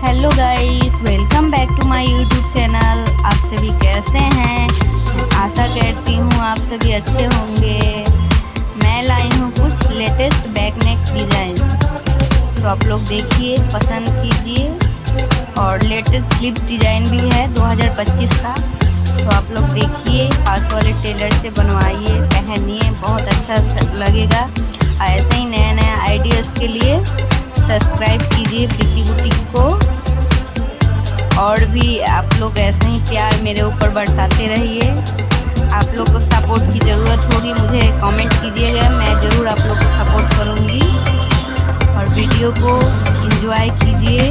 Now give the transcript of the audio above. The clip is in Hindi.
Hello guys, welcome back to my YouTube channel. आप सभी कैसे हैं? आशा करती हूँ आप सभी अच्छे होंगे। मैं लाई हूँ कुछ लेटेस्ट बैक नेक डिज़ाइन, तो आप लोग देखिए, पसंद कीजिए। और लेटेस्ट स्लीव्स डिज़ाइन भी है 2025 का, तो आप लोग देखिए, पास वाले टेलर से बनवाइए, पहनिए, बहुत अच्छा लगेगा। ऐसे ही नया नया आइडियाज़ के लिए सब्सक्राइब कीजिए प्रीति बुटीक को। और भी आप लोग ऐसे ही प्यार मेरे ऊपर बरसाते रहिए। आप लोग को सपोर्ट की ज़रूरत होगी, मुझे कमेंट कीजिएगा, मैं ज़रूर आप लोग को सपोर्ट करूँगी। और वीडियो को एंजॉय कीजिए।